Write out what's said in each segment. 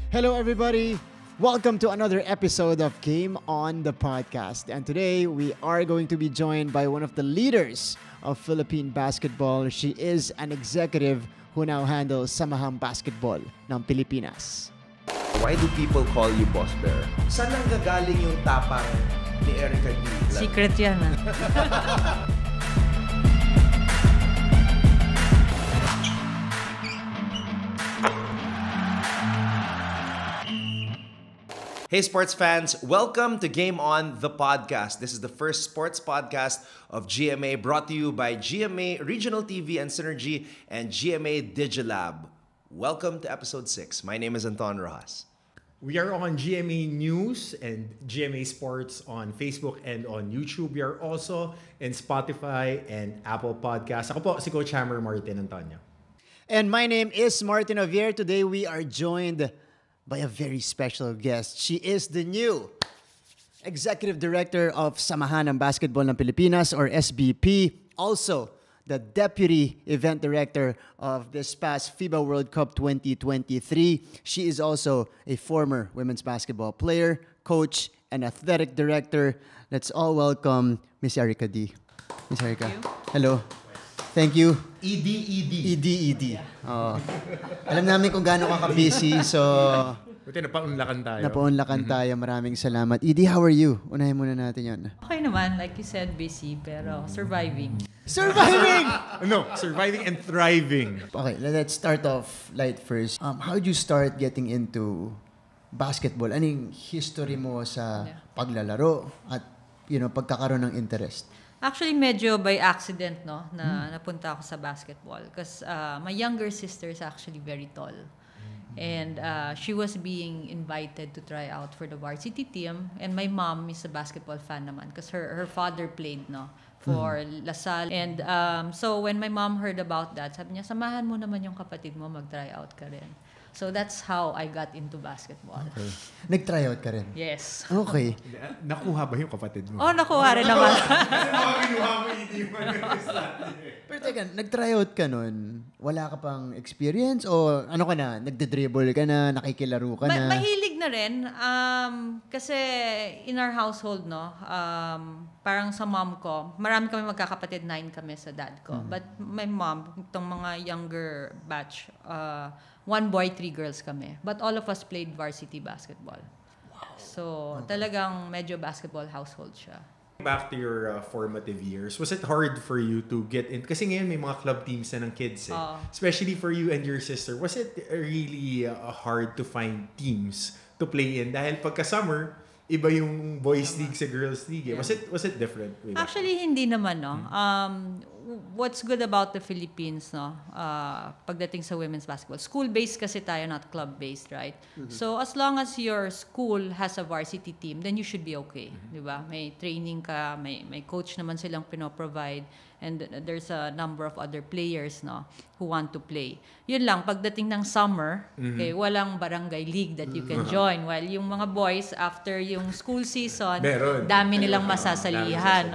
Hello, everybody. Welcome to another episode of Game On the Podcast. And today, we are going to be joined by one of the leaders of Philippine basketball. She is an executive who now handles Samahang Basketball ng Pilipinas. Why do people call you Boss Bear? Saan nang gagaling yung tapang ni Erica D? Secret yan, Hey sports fans, welcome to Game On the Podcast. This is the first sports podcast of GMA brought to you by GMA Regional TV and Synergy and GMA Digilab. Welcome to episode 6. My name is Anton Rojas. We are on GMA News and GMA Sports on Facebook and on YouTube. We are also in Spotify and Apple Podcasts. Ako po si Coach Hammer Martin Antonio. And my name is Martin Javier. Today, we are joined by a very special guest. She is the new Executive Director of Samahan ng Basketball ng Pilipinas or SBP. Also, the Deputy Event Director of this past FIBA World Cup 2023. She is also a former women's basketball player, coach, and athletic director. Let's all welcome Miss Erica D. Miss Erica, hello. Thank you. ED. Alam namin kung gaano ka busy, so Buti napaunlakan tayo. napaunlakan tayo. Maraming salamat. ED, how are you? Unahin muna natin yun. Okay naman, like you said, busy, pero surviving. Surviving! Surviving and thriving. Okay, let's start off light first. How did you start getting into basketball? Anong history mo sa paglalaro at pagkakaroon ng interest? Actually, medyo by accident, na napunta ako sa basketball. Because my younger sister is actually very tall. And she was being invited to try out for the varsity team. And my mom is a basketball fan naman. Because her father played, for LaSalle. And so when my mom heard about that, sabi niya, samahan mo naman yung kapatid mo, mag-try out ka rin. So that's how I got into basketball. Okay. Nag-try out ka rin? Yes. Okay. Nakuha ba yung kapatid mo? Oh, nakuha rin naman. Pero teka, nag-try out ka nun, wala ka pang experience o ano ka na, nagde-dribble ka na, nakikilaro ka na? Mahilig na rin. Kasi in our household, parang sa mom ko, marami kami magkakapatid, 9 kami sa dad ko. But my mom, itong mga younger batch, 1 boy, 3 girls kami. But all of us played varsity basketball. Wow. So, talagang medyo basketball household siya. Back to your formative years, was it hard for you to get in? Kasi ngayon may mga club teams na ng kids Especially for you and your sister. Was it really hard to find teams to play in? Dahil pagka-summer, iba yung boys league sa girls league. Yeah. Was it different? Actually, hindi naman, what's good about the Philippines, pagdating sa women's basketball, school-based kasi tayo, not club-based, right? Mm-hmm. So, as long as your school has a varsity team, then you should be okay, di ba? May training ka, may coach naman silang pinoprovide, and there's a number of other players, who want to play. Yun lang, pagdating ng summer, okay, walang barangay league that you can join. While yung mga boys, after yung school season, dami nilang masasalihan.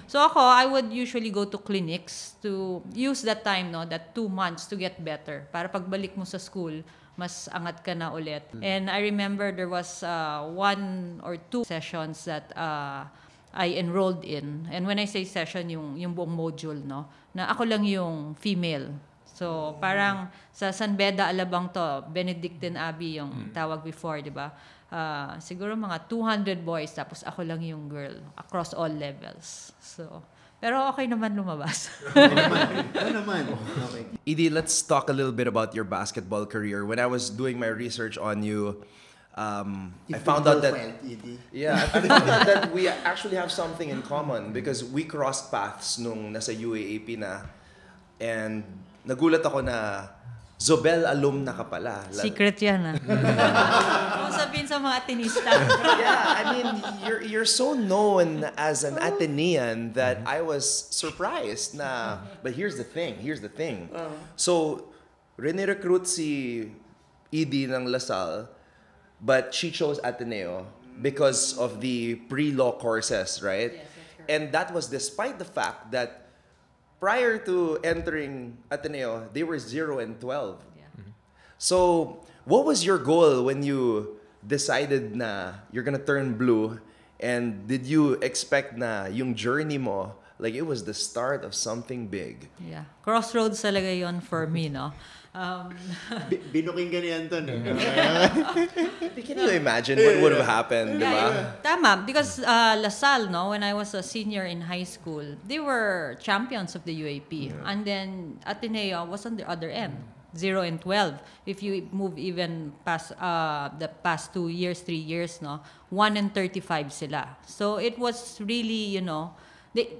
So ako, I would usually go to clinics to use that time, that 2 months to get better. Para pagbalik mo sa school, mas angat ka na ulit. And I remember there was 1 or 2 sessions that I enrolled in. And when I say session, yung buong module, na ako lang yung female. So, parang sa San Beda, Alabang to, Benedictine Abbey yung tawag before, di ba? Siguro mga 200 boys, tapos ako lang yung girl across all levels. So, pero okay naman lumabas. Okay. Edie, let's talk a little bit about your basketball career. When I was doing my research on you, I found out that I found out that we actually have something in common because we crossed paths nung nasa UAAP na, and nagulat ako na Zobel alumna ka pala. Secret yan, Kung sabihin sa mga tenista. Yeah, I mean, you're so known as an Atenean that I was surprised na, but here's the thing. So, rene-recruit si Edie ng LaSalle, but she chose Ateneo because of the pre-law courses, right? Yes, that's correct. And that was despite the fact that prior to entering Ateneo, they were 0 and 12. Yeah. So, what was your goal when you decided na you're gonna turn blue? And did you expect na yung journey mo, like it was the start of something big? Yeah. Crossroads talaga yon for me, no? Binuking ka ni Anton. Can you imagine what would have happened, di ba? Yeah, tama. Because LaSalle, no, when I was a senior in high school, they were champions of the UAP. And then Ateneo was on the other end, 0 and 12. If you move even past the past 2 years, 3 years, no, 1 and 35 sila. So it was really,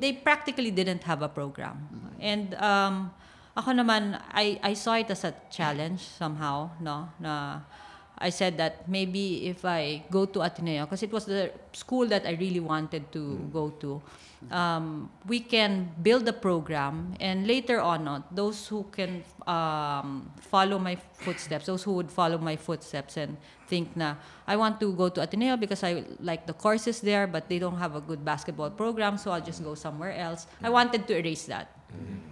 they practically didn't have a program. And ako naman, I saw it as a challenge somehow, no, na I said that maybe if I go to Ateneo, because it was the school that I really wanted to go to, we can build a program, and later on, those who can follow my footsteps, those who would follow my footsteps and think na, I want to go to Ateneo because I like the courses there, but they don't have a good basketball program, so I'll just go somewhere else. I wanted to erase that.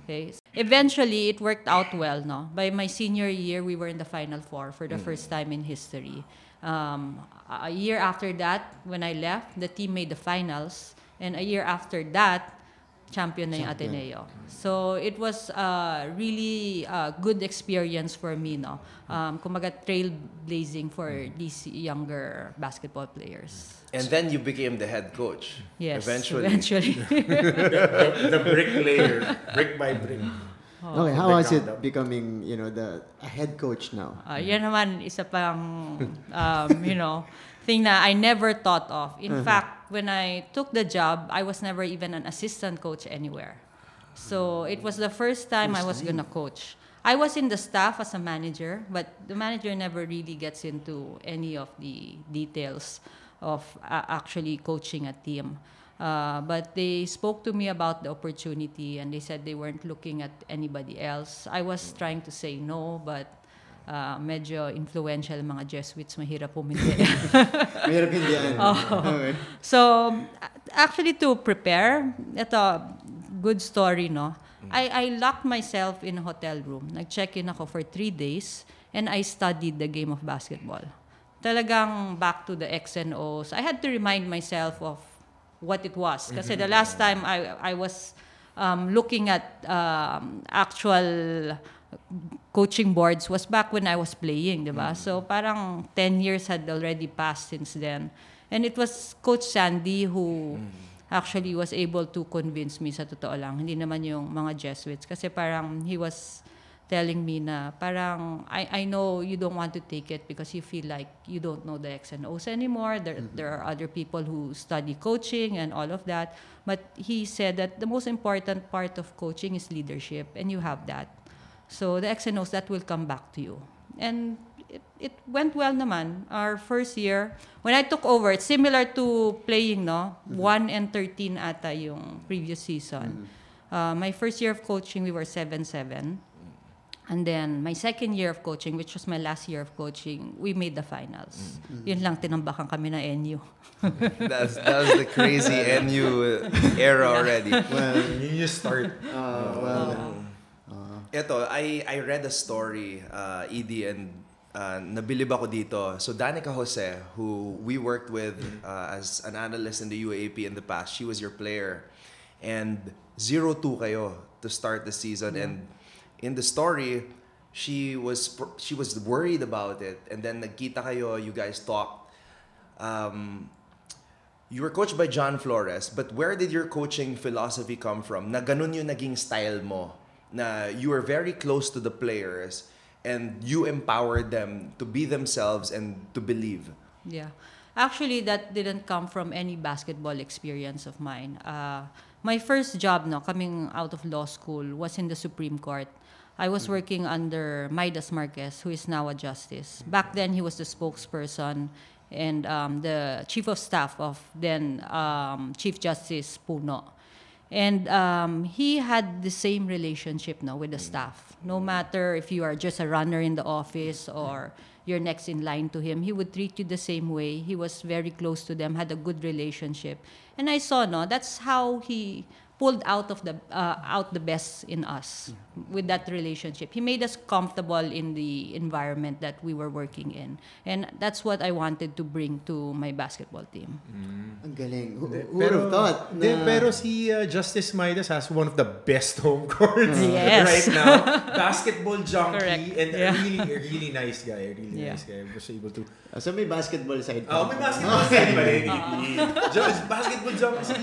Okay. Eventually, it worked out well. No, by my senior year, we were in the Final Four for the first time in history. A year after that, when I left, the team made the finals, and a year after that, champion na yung Ateneo. So it was really a good experience for me. No, kumaga trailblazing for these younger basketball players. And then you became the head coach. Yes, Eventually. The bricklayer, brick by brick. Okay, how was it becoming, a head coach now? Yan naman, isa pang, thing na I never thought of. In fact, when I took the job, I was never even an assistant coach anywhere. So it was the first time I was gonna coach. I was in the staff as a manager, but the manager never really gets into any of the details of actually coaching a team. But they spoke to me about the opportunity, and they said they weren't looking at anybody else. I was trying to say no, but medyo influential mga Jesuits, mahirap pumindi. Mahirap hindi yan. Okay. So, actually to prepare, ito, good story, no? I locked myself in a hotel room. Nag-check-in ako for 3 days, and I studied the game of basketball. Talagang back to the X and O's. I had to remind myself of what it was. Kasi the last time I was looking at actual coaching boards was back when I was playing, di ba? So parang 10 years had already passed since then. And it was Coach Sandy who actually was able to convince me, sa totoo lang. Hindi naman yung mga Jesuits. Kasi parang he was telling me na parang I know you don't want to take it because you feel like you don't know the X and O's anymore. There are other people who study coaching and all of that. But he said that the most important part of coaching is leadership, and you have that. So the X and O's, that will come back to you. And it went well naman. Our first year, when I took over, it's similar to playing, no? 1 and 13 ata yung previous season. My first year of coaching, we were 7-7. And then, my second year of coaching, which was my last year of coaching, we made the finals. Yun lang, tinambakan kami na NU. That was the crazy NU era already. Well, You start. Ito, I read a story, Edie, and nabilib ako dito. So, Danica Jose, who we worked with as an analyst in the UAP in the past, she was your player. And 0-2 kayo to start the season. And in the story, she was worried about it, and then nagkita kayo, you guys talked. You were coached by John Flores, but where did your coaching philosophy come from? Na ganun yung naging style mo, na you were very close to the players, and you empowered them to be themselves and to believe. Yeah. Actually, that didn't come from any basketball experience of mine. My first job, coming out of law school, was in the Supreme Court. I was working under Midas Marquez, who is now a justice. Back then, he was the spokesperson and the chief of staff of then Chief Justice Puno. And he had the same relationship with the staff. No matter if you are just a runner in the office or you're next in line to him, he would treat you the same way. He was very close to them, had a good relationship. And I saw, that's how he pulled out the best in us with that relationship. He made us comfortable in the environment that we were working in, and that's what I wanted to bring to my basketball team. Ang galing. Who would have thought? Pero si Justice Midas has one of the best home courts Yes. right now. Basketball junkie. Correct. And Yeah. a really nice guy. Yeah. I was able to... So may basketball side Oh, may basketball side pa rin. Basketball junkie si...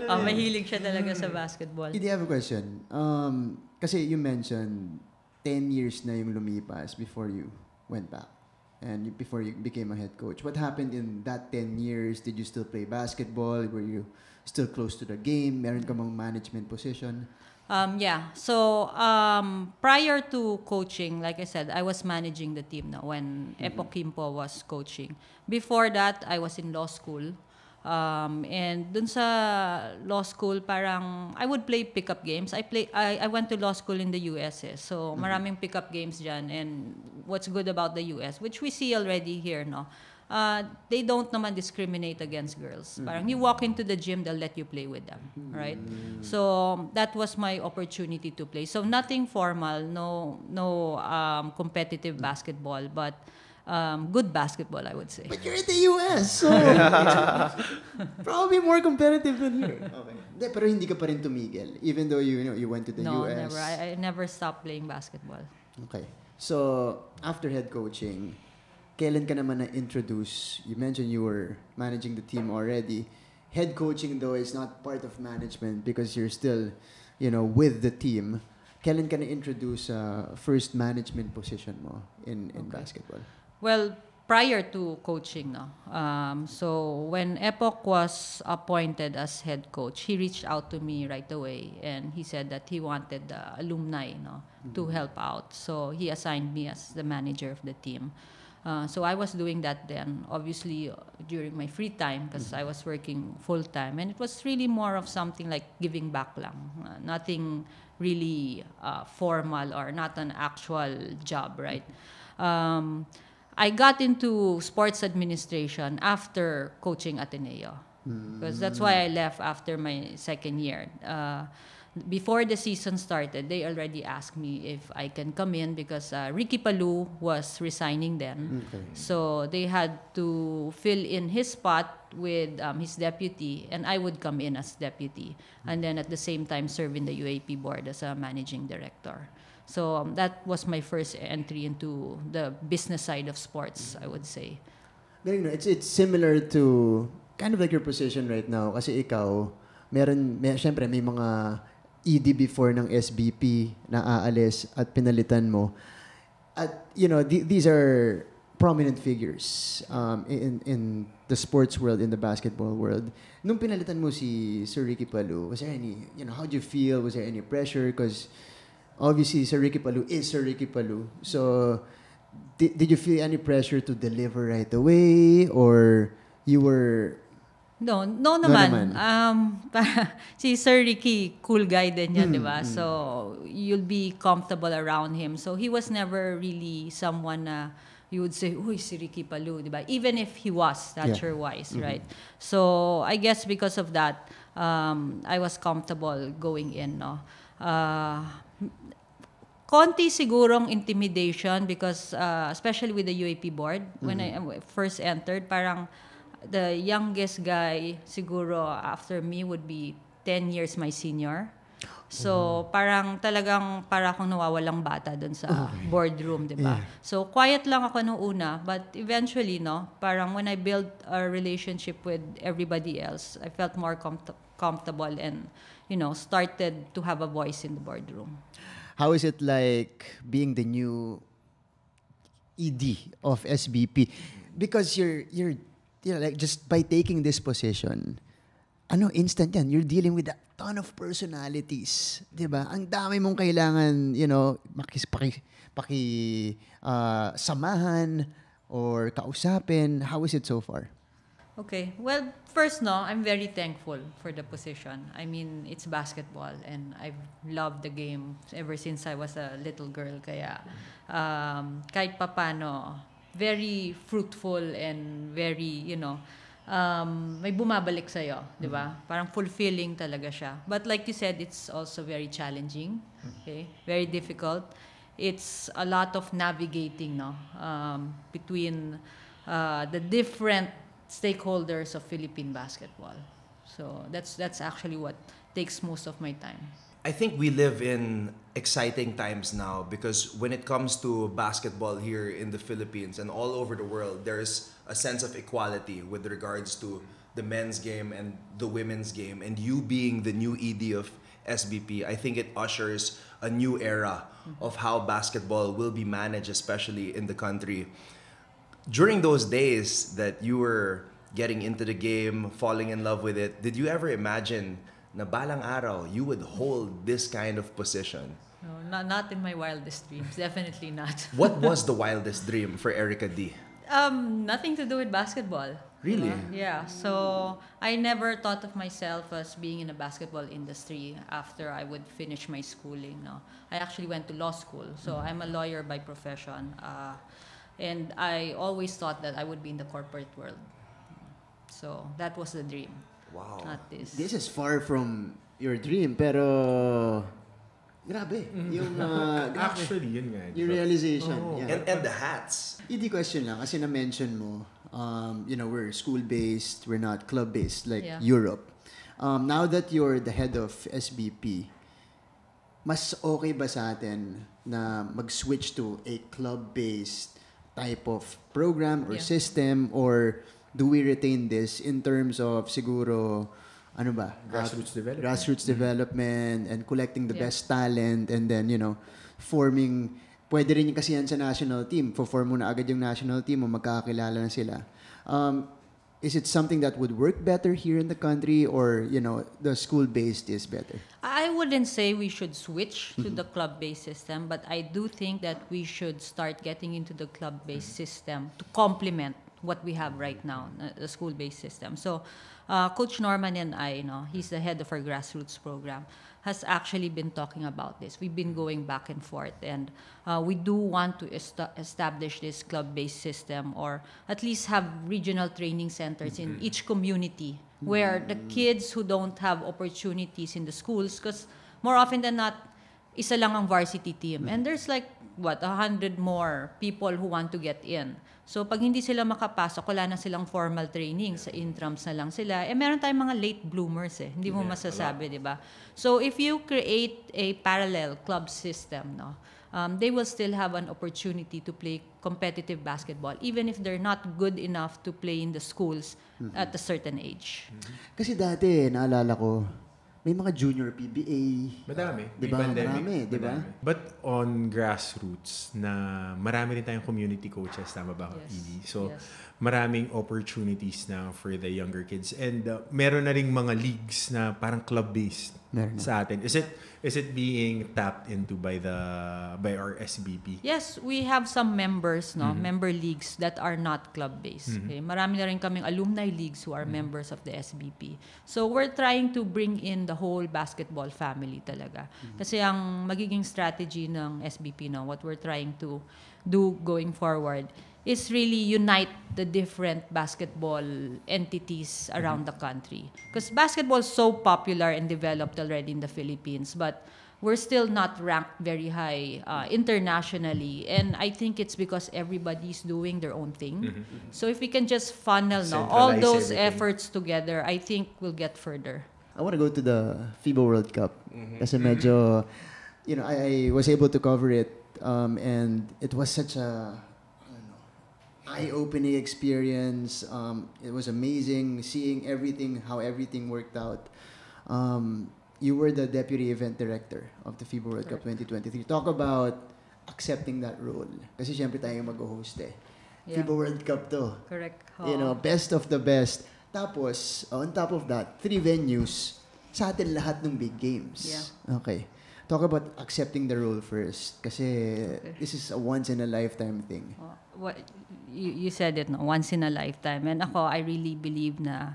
Mahilig siya talaga sa basketball. Hindi, I have a question. Kasi you mentioned 10 years na yung lumipas before you went back and before you became a head coach. What happened in that 10 years? Did you still play basketball? Were you still close to the game? Meron ka bang management position? Yeah. So prior to coaching, like I said, I was managing the team now when Epo Kimpo was coaching. Before that, I was in law school. And dun sa law school, parang I would play pickup games. I went to law school in the US. So maraming pickup games dyan. And what's good about the US, which we see already here, no? They don't naman discriminate against girls. Parang you walk into the gym, they'll let you play with them, right? So that was my opportunity to play. So nothing formal, no competitive basketball, but good basketball, I would say. But you're in the US, so probably more competitive than here. Okay. De, pero hindi ka pa rin tumigil, even though you went to the No, US. never. I never stopped playing basketball. Okay. So, after head coaching, kailan ka naman na-introduce? You mentioned you were managing the team already. Head coaching, though, is not part of management because you're still, with the team. Kailan ka na-introduce first management position mo in basketball? Well, prior to coaching, no. So when Epoch was appointed as head coach, he reached out to me right away, and he said that he wanted the alumni, to help out. So he assigned me as the manager of the team. So I was doing that then, obviously during my free time, because I was working full time, and it was really more of something like giving back lang, nothing really formal or not an actual job, right? I got into sports administration after coaching Ateneo, because that's why I left after my second year. Before the season started, they already asked me if I can come in because Ricky Palou was resigning then. Okay. So they had to fill in his spot with his deputy, and I would come in as deputy. And then at the same time serve in the UAP board as a managing director. So that was my first entry into the business side of sports, I would say. Galing, no? It's similar to kind of like your position right now. Kasi ikaw, syempre may mga ED before ng SBP na aalis at pinalitan mo. At, these are prominent figures in the sports world, in the basketball world. Nung pinalitan mo si Sir Ricky Palou, was there any, how do you feel? Was there any pressure? Because obviously, Sir Ricky Palou is Sir Ricky Palou. So, did you feel any pressure to deliver right away? Or you were... No naman. Si Sir Ricky, cool guy din yan, di ba? So, you'll be comfortable around him. So, he was never really someone na you would say, uy, si Ricky Palou, di ba? Even if he was stature-wise, right? So, I guess because of that, I was comfortable going in, no? Konti sigurong intimidation because especially with the UAP board, when I first entered, parang the youngest guy siguro after me would be 10 years my senior. So parang talagang para akong nawawalang bata dun sa boardroom, di ba? Yeah. So quiet lang ako nung una, but eventually, parang when I built a relationship with everybody else, I felt more comfortable and, started to have a voice in the boardroom. How is it like being the new ED of SBP? Because you're like just by taking this position, instant yan. You're dealing with a ton of personalities, 'di ba? Ang dami mong kailangan, samahan or kausapin. How is it so far? Okay. Well, first, I'm very thankful for the position. I mean, it's basketball, and I've loved the game ever since I was a little girl. Kaya, kahit papano, very fruitful and very, may bumabalik sa'yo, di ba? Parang fulfilling talaga siya. But like you said, it's also very challenging, okay? Very difficult. It's a lot of navigating, no? Between the different stakeholders of Philippine basketball. So that's actually what takes most of my time. I think we live in exciting times now because when it comes to basketball here in the Philippines and all over the world, there's a sense of equality with regards to the men's game and the women's game. And you being the new ED of SBP, I think it ushers a new era of how basketball will be managed, especially in the country. During those days that you were getting into the game, falling in love with it, did you ever imagine na balang araw you would hold this kind of position? No, not in my wildest dreams. Definitely not. What was the wildest dream for Erica D? Nothing to do with basketball. Really? Yeah. So I never thought of myself as being in the basketball industry after I would finish my schooling. No, I actually went to law school. So I'm a lawyer by profession, and I always thought that I would be in the corporate world. So that was the dream. Wow. Not this. This is far from your dream, pero grabe. Yung grabe. Actually, yun nga. Yung realization. Oh. Yeah. And the hats. ED question lang, kasi na-mention mo, we're school-based, we're not club-based like Yeah. Europe. Now that you're the head of SBP, mas okay ba sa atin na mag-switch to a club-based type of program or Yeah. system, or do we retain this in terms of siguro ano ba? Grassroots development. Grassroots development and collecting the Yeah. best talent, and then, forming, pwede rin kasi yan sa national team. For mo na agad yung national team mo, magkakakilala na sila. Is it something that would work better here in the country, or, the school-based is better? I wouldn't say we should switch to the club-based system, but I do think that we should start getting into the club-based system to complement what we have right now, the school-based system. So, Coach Norman and I, he's the head of our grassroots program, has actually been talking about this. We've been going back and forth, and we do want to establish this club-based system, or at least have regional training centers in each community where the kids who don't have opportunities in the schools, because more often than not, isa lang ang varsity team. And there's 100 more people who want to get in. So, pag hindi sila makapasok, wala na silang formal training. Sa intrams na lang sila. Meron tayong mga late bloomers Hindi mo masasabi, di ba? So, if you create a parallel club system, they will still have an opportunity to play competitive basketball, even if they're not good enough to play in the schools at a certain age. Kasi dati, naalala ko, may mga junior PBA. Madami. Diba? Marami, diba? But on grassroots, na marami rin tayong community coaches, tama ba, Yes. Edie? So, Yes. maraming opportunities now for the younger kids. And meron na rin mga leagues na parang club-based Meron na. sa atin. Is it being tapped into by our SBP? Yes, we have some members, member leagues that are not club-based. Okay? Marami na rin kaming alumni leagues who are members of the SBP. So we're trying to bring in the whole basketball family talaga. Kasi ang magiging strategy ng SBP, what we're trying to do going forward is really unite the different basketball entities around the country. Because basketball is so popular and developed already in the Philippines, but we're still not ranked very high internationally. And I think it's because everybody's doing their own thing. So if we can just funnel all Centralize those everything. efforts together, I think we'll get further. I want to go to the FIBA World Cup. Kasi medyo, I was able to cover it, and it was such a eye-opening experience. It was amazing seeing how everything worked out. You were the deputy event director of the FIBA World Cup 2023. Talk about accepting that role. Kasi syempre tayo yung mag-host Yeah. FIBA World Cup to. Correct. Best of the best. Tapos, on top of that, 3 venues, sa atin lahat ng big games. Yeah. Okay. Talk about accepting the role first. Kasi this is a once-in-a-lifetime thing. What you said it, once in a lifetime. And ako, I really believe na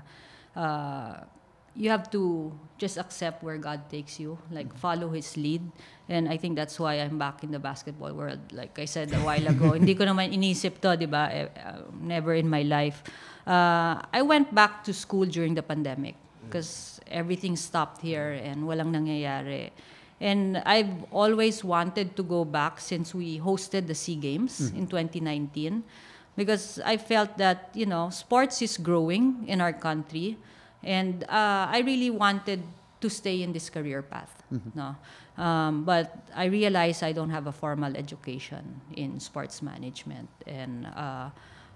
you have to just accept where God takes you, like follow His lead. And I think that's why I'm back in the basketball world. Like I said a while ago, hindi ko naman inisip to, di ba? Never in my life. I went back to school during the pandemic because everything stopped here and walang nangyayari. And I've always wanted to go back since we hosted the SEA Games in 2019 because I felt that, sports is growing in our country. And I really wanted to stay in this career path. No? But I realized I don't have a formal education in sports management. And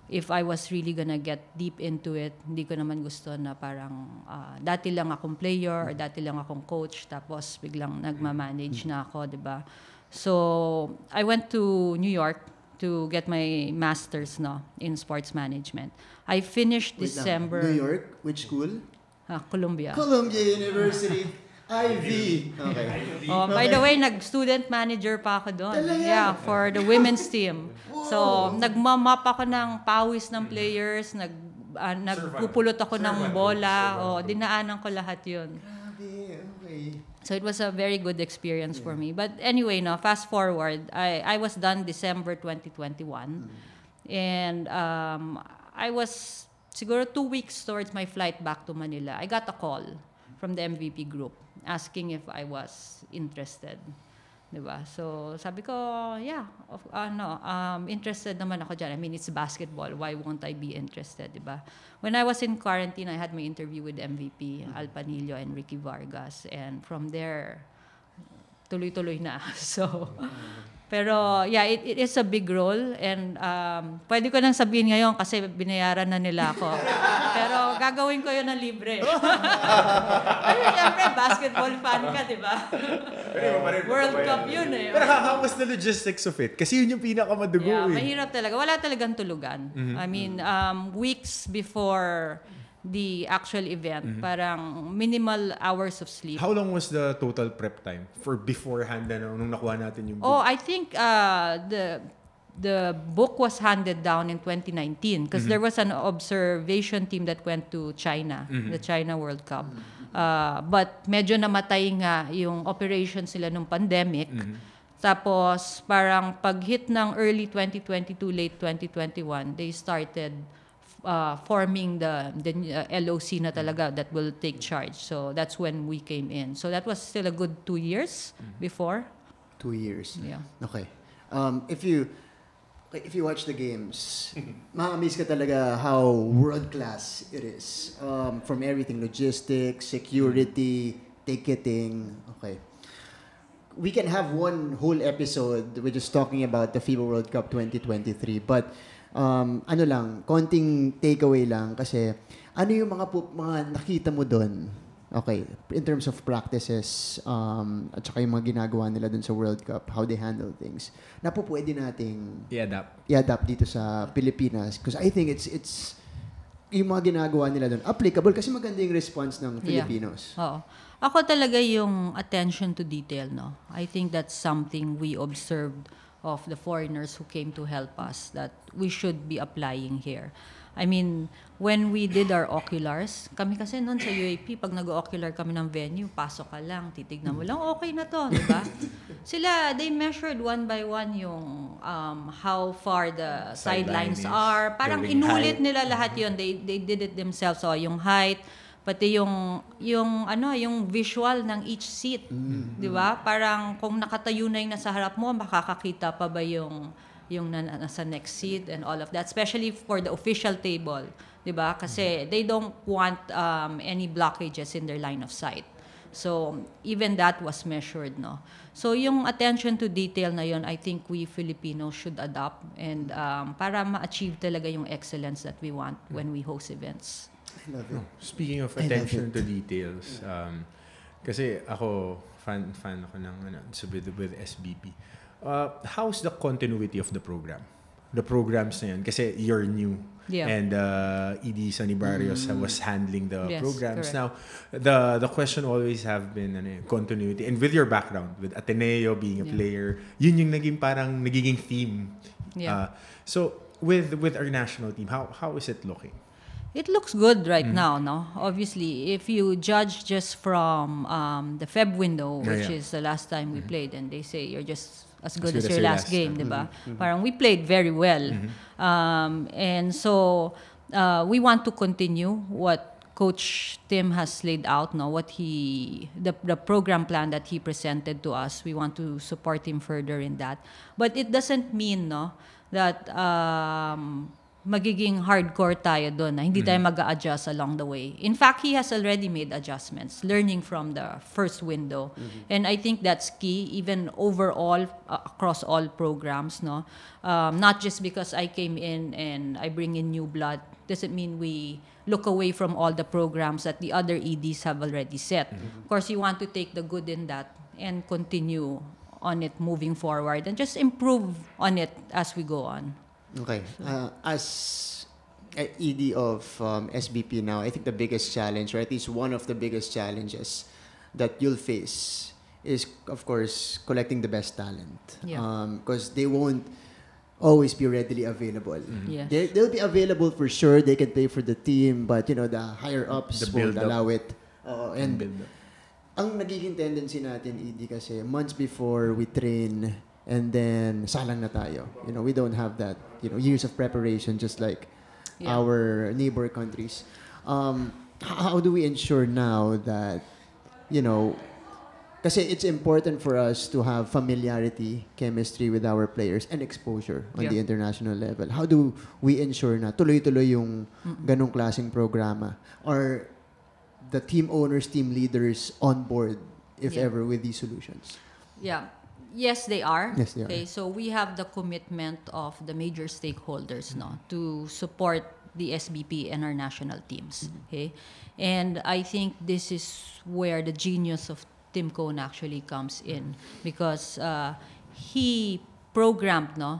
if I was really gonna get deep into it, hindi ko naman gusto na parang dati lang akong player or dati lang akong coach tapos biglang nagmamanage na ako, di ba? So I went to New York to get my master's in sports management. I finished December. New York? Which school? Columbia. Columbia University. Ivy. Okay. By the way, nag-student manager pa ako doon. Talaga? Yeah, for the women's team. So, nagmamap ako ng pawis ng players, nagpupulot ako ng bola, dinaanan ko lahat yun. Grabe, okay. So, it was a very good experience for me. But anyway, fast forward, I was done December 2021. And I was siguro 2 weeks towards my flight back to Manila. I got a call from the MVP group asking if I was interested. Diba? So, sabi ko, yeah, interested naman ako dyan. I mean, it's basketball. Why won't I be interested, diba? When I was in quarantine, I had my interview with MVP, Al Panillo and Ricky Vargas. And from there, tuloy-tuloy na. So, pero, yeah, it is a big role. And pwede ko nang sabihin ngayon kasi binayaran na nila ako. Pero gagawin ko yun ng libre. Kasi siyempre, basketball fan ka, di ba? World Cup yun eh. Pero how was the logistics of it? Kasi yun yung pinakamadugo Yeah, mahirap talaga. Wala talagang tulugan. I mean, weeks before the actual event, parang minimal hours of sleep. How long was the total prep time for beforehand nung nakuha natin yung book? Oh, I think the book was handed down in 2019 because there was an observation team that went to China, the China World Cup. But medyo namatay nga yung operation sila nung pandemic. Tapos parang pag-hit ng early 2022, late 2021, they started forming the LOC na talaga that will take charge. So that's when we came in. So that was still a good 2 years before. 2 years. Yeah. Okay. If you watch the games, ma-amaze ka talaga how world-class it is. From everything, logistics, security, ticketing. Okay. We can have one whole episode we're just talking about the FIBA World Cup 2023. But konting takeaway lang kasi ano yung mga nakita mo doon? Okay, in terms of practices at saka yung mga ginagawa nila doon sa World Cup, how they handle things, na po pwede nating i-adapt dito sa Pilipinas because I think it's yung mga ginagawa nila doon applicable kasi maganda yung response ng Filipinos. Oo. Ako talaga yung attention to detail, I think that's something we observed of the foreigners who came to help us that we should be applying here. I mean, when we did our oculars, kami kasi noon sa UAP, pag nag-ocular kami ng venue, pasok ka lang, titignan mo lang, okay na to, di ba? Sila, they measured one by one yung how far the sidelines are. Parang inulit nila lahat yun. They did it themselves. So, yung height, pati yung visual ng each seat, 'di ba? Parang kung nakatayo na yung nasa harap mo, makakakita pa ba yung nasa next seat and all of that, especially for the official table, 'di ba? Kasi they don't want any blockages in their line of sight. So even that was measured, So yung attention to detail na yun, I think we Filipinos should adopt and para ma-achieve talaga yung excellence that we want when we host events. I love it. Speaking of attention to details, kasi ako, fan ako ng with SBP. How's the continuity of the program? The programs na yun, kasi you're new. Yeah. And ED Sonny Barrios was handling the programs. Correct. Now, the question always have been continuity. And with your background, with Ateneo being a player, yun yung nagiging theme. Yeah. So, with our national team, how is it looking? It looks good right now, no? Obviously, if you judge just from the Feb window, which is the last time we played, and they say you're just as good as your last game, diba? Parang we played very well. And so we want to continue what Coach Tim has laid out, no, the program plan that he presented to us. We want to support him further in that, but it doesn't mean, no, that magiging hardcore tayo doon, na hindi tayo mag-a-adjust along the way. In fact, he has already made adjustments, learning from the first window, and I think that's key, even overall across all programs, no. Not just because I came in and I bring in new blood doesn't mean we look away from all the programs that the other EDs have already set. Of course, you want to take the good in that and continue on it moving forward and just improve on it as we go on. Okay. As ED of SBP now, I think the biggest challenge, or at least one of the biggest challenges that you'll face is, of course, collecting the best talent. Because they won't always be readily available. Yes. They'll be available for sure. They can play for the team, but the higher ups won't allow it. And ang nagiging tendency natin, ED, kasi months before we train, and then salang na tayo. We don't have that, years of preparation, just like our neighbor countries. How do we ensure now that, kasi it's important for us to have familiarity, chemistry with our players, and exposure on the international level. How do we ensure na tuloy-tuloy yung ganong klaseng programa? Or the team owners, team leaders on board, if ever, with these solutions? Yeah. Yes, they are. Yes, they are. Okay, so we have the commitment of the major stakeholders, no, to support the SBP and our national teams. Okay, and I think this is where the genius of Tim Cone actually comes in, because he programmed, no,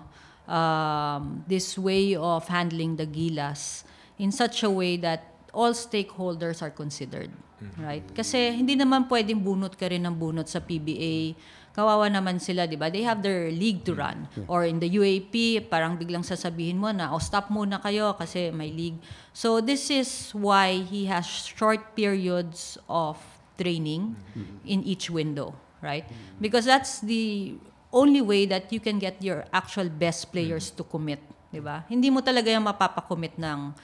this way of handling the Gilas in such a way that all stakeholders are considered, right? Kasi hindi naman pwedeng bunot ka rin ng bunot sa PBA. Kawawa naman sila, di ba? They have their league to run. Or in the UAP, parang biglang sasabihin mo na, stop muna kayo kasi may league. So this is why he has short periods of training in each window, right? Because that's the only way that you can get your actual best players to commit, di ba? Hindi mo talaga yung mapapakommit ng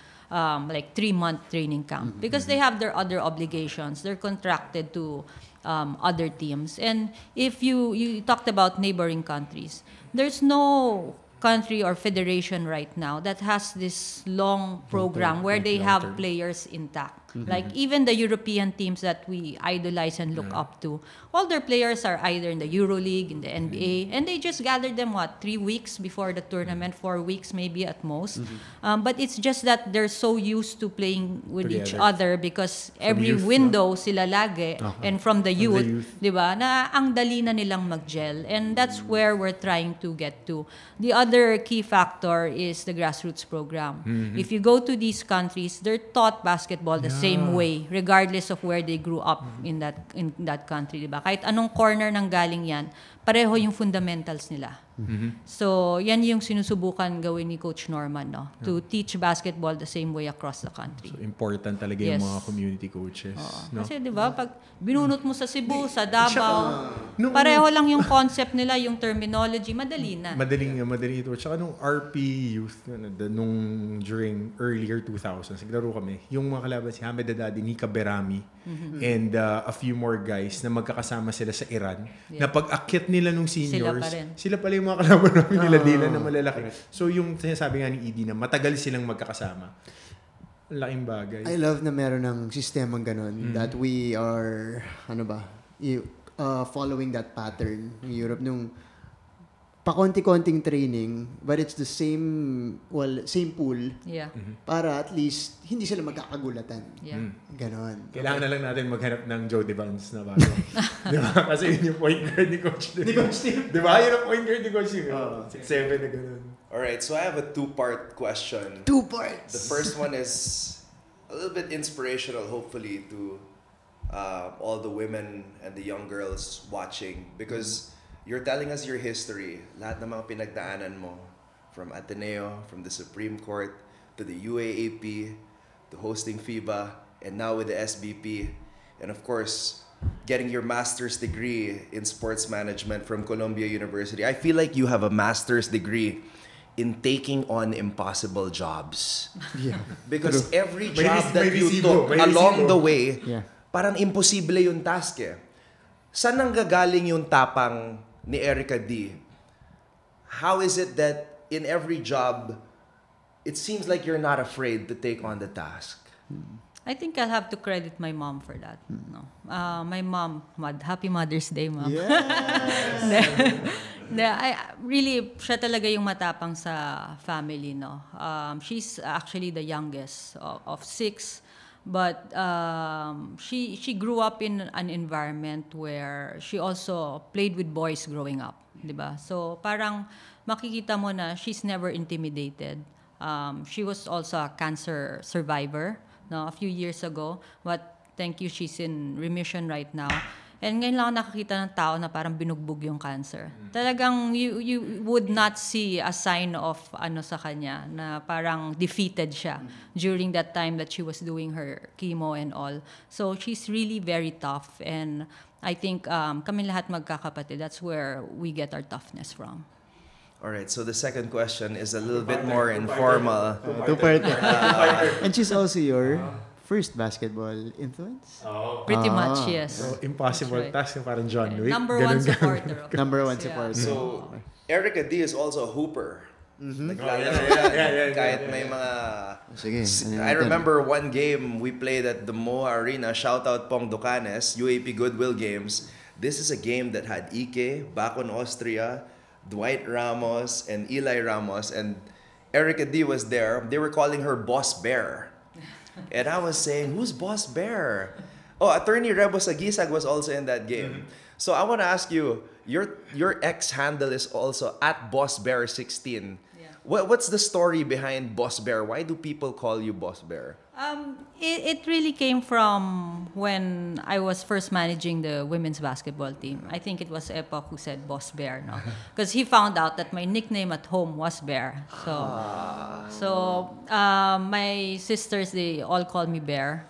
like 3-month training camp, because they have their other obligations. They're contracted to other teams. And if you talked about neighboring countries, there's no country or federation right now that has this long program where they have players intact. Like even the European teams that we idolize and look up to, all their players are either in the EuroLeague, in the NBA, and they just gathered them 3 weeks before the tournament, 4 weeks maybe at most. But it's just that they're so used to playing with each other, because every window sila lagi, and from the youth, di ba, na ang dali na nilang mag-gel, and that's where we're trying to get to. The other key factor is the grassroots program. If you go to these countries, they're taught basketball the same way, regardless of where they grew up in that country, diba? Kahit anong corner ng galing yan, pareho yung fundamentals nila. So, yan yung sinusubukan gawin ni Coach Norman, no? To teach basketball the same way across the country. So, important talaga yung mga community coaches. No? Kasi, di ba, pag binunot mo sa Cebu, sa Davao, pareho lang yung concept nila, yung terminology, madali na. Madaling ito. Tsaka nung RP Youth, nung during earlier 2000s, naglaro kami, yung mga kalaban si Hamed Haddadi, Nika Berami, and a few more guys na magkakasama sila sa Iran, na pag-akyat nila nung seniors, sila pala yung mga kalaban namin nila dila na malalaki. So yung sinasabi nga ni ED na matagal silang magkakasama. Laking bagay. I love na meron ng sistemang ganun, that we are, following that pattern in Europe, nung pakonti-konting training, but it's the same pool, para at least hindi sila magkakagulatan. Ganon. Kailangan na lang natin maghanap ng Joe Devans na bago. Di ba? Kasi yun yung point guard ni Coach Tim. Di ba? Yun ang point guard ni Coach Tim. 6'7" na gano'n. Alright, so I have a 2-part question. 2 parts! The first one is a little bit inspirational, hopefully, to all the women and the young girls watching, because you're telling us your history, lahat ng mga pinagdaanan mo, from Ateneo, from the Supreme Court, to the UAAP, to hosting FIBA, and now with the SBP, and of course, getting your master's degree in sports management from Columbia University. I feel like you have a master's degree in taking on impossible jobs. Yeah. Because every May job that you resibo, took may along resibo. the way, Yeah. parang imposible yung task eh. Saan nanggagaling yung tapang ni Erica D? How is it that in every job, it seems like you're not afraid to take on the task? I think I'll have to credit my mom for that. No. My mom, Happy Mother's Day, Mom. Really, siya talaga yung matapang sa family, no. She's actually the youngest of 6, but she grew up in an environment where she also played with boys growing up, di ba? So parang makikita mo na she's never intimidated. She was also a cancer survivor, no, a few years ago, but thank you, she's in remission right now. And ngayon lang ako nakakita ng tao na parang binugbog yung cancer. Talagang you would not see a sign of ano sa kanya na parang defeated siya during that time that she was doing her chemo and all. So she's really very tough, and I think kami lahat magkakapatid, that's where we get our toughness from. All right, so the second question is a little bit more informal. Two-part. And she's also your first basketball influence? Pretty much, yes. So, impossible That's right. task yung parang John Wick. Number Ganun, one ganun. supporter. of Number course, one supporter. So, Erica D is also a hooper. Naglalaro Yeah, yan. Kahit may mga... Sige. I remember one game we played at the MOA Arena. Shout out Pong Ducanes, UAP Goodwill Games. This is a game that had Ike, Bacon Austria, Dwight Ramos, and Eli Ramos. And Erica D was there. They were calling her Boss Bear. And I was saying, who's Boss Bear? Oh, attorney Rebo Sagisag was also in that game. So I want to ask you, your ex handle is also at Boss Bear 16. Yeah. What's the story behind Boss Bear? Why do people call you Boss Bear? It really came from when I was first managing the women's basketball team. I think it was Epoch who said Boss Bear, no? Because he found out that my nickname at home was Bear. So my sisters, they all call me Bear.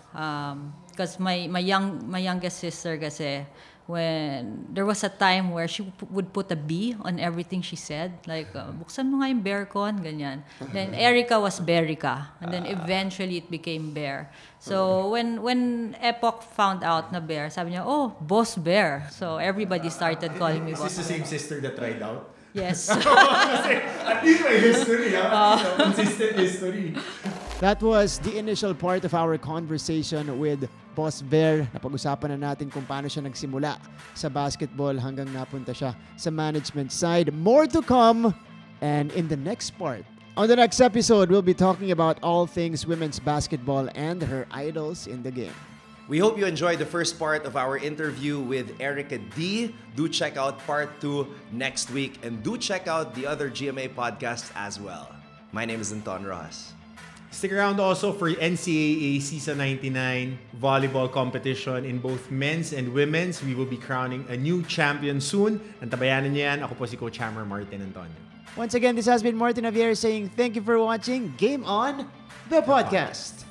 Because my youngest sister kasi, when there was a time where she would put a B on everything she said, like buksan mo nga yung bear con, ganyan. Then Erica was Berica, and then eventually it became Bear. So when Epoch found out na Bear, sabi niya, oh, Boss Bear. So everybody started calling me Is Boss this the Bear. same sister that tried out? Yes. Kasi at least may history, ha? Consistent history. That was the initial part of our conversation with Boss Bear. Napag-usapan na natin kung paano siya nagsimula sa basketball hanggang napunta siya sa management side. More to come, and in the next part. On the next episode, we'll be talking about all things women's basketball and her idols in the game. We hope you enjoyed the first part of our interview with Erica D. Do check out part 2 next week, and do check out the other GMA podcasts as well. My name is Anton Ross. Stick around also for NCAA Season 99 volleyball competition in both men's and women's. We will be crowning a new champion soon. Antabayanan niyo yan. Ako po si Coach Hammer Martin Antonio. Once again, this has been Martin Javier saying thank you for watching Game On, the podcast.